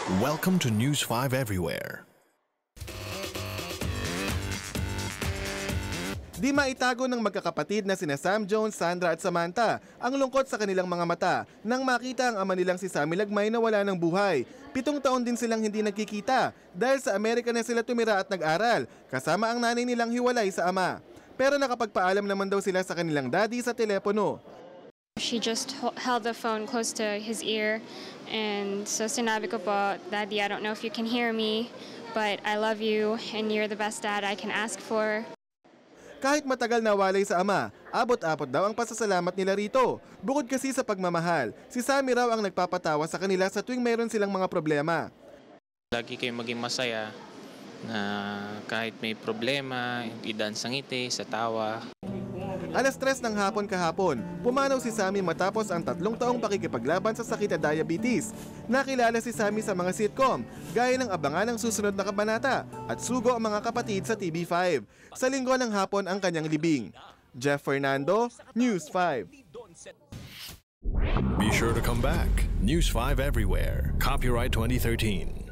Welcome to News 5 Everywhere. Di maitago ng magkakapatid na sina Sam Jones, Sandra at Samantha ang lungkot sa kanilang mga mata nang makita ang ama nilang si Sammy Lagmay na wala ng buhay. 7 taon din silang hindi nagkikita dahil sa Amerika na sila tumira at nag-aral kasama ang nanay nilang hiwalay sa ama. Pero nakapagpaalam naman daw sila sa kanilang daddy sa telepono. She just held the phone close to his ear and so sinabi ko po, Daddy, I don't know if you can hear me, but I love you and you're the best dad I can ask for. Kahit matagal na walay sa ama, abot-abot daw ang pasasalamat nila rito. Bukod kasi sa pagmamahal, si Sammy raw ang nagpapatawa sa kanila sa tuwing mayroon silang mga problema. Lagi kayong maging masaya na kahit may problema, idaan sa ngiti, sa tawa. 3:00 ng hapon kahapon, pumanaw si Sammy matapos ang 3 taong pakikipaglaban sa sakit na diabetes. Nakilala si Sammy sa mga sitcom, gaya ng Abangan ang Susunod na Kabanata at Sugo ang Mga Kapatid sa TV5. Sa Linggo ng hapon ang kanyang libing. Jeff Fernando, News 5. Be sure to come back. News 5 Everywhere. Copyright 2013.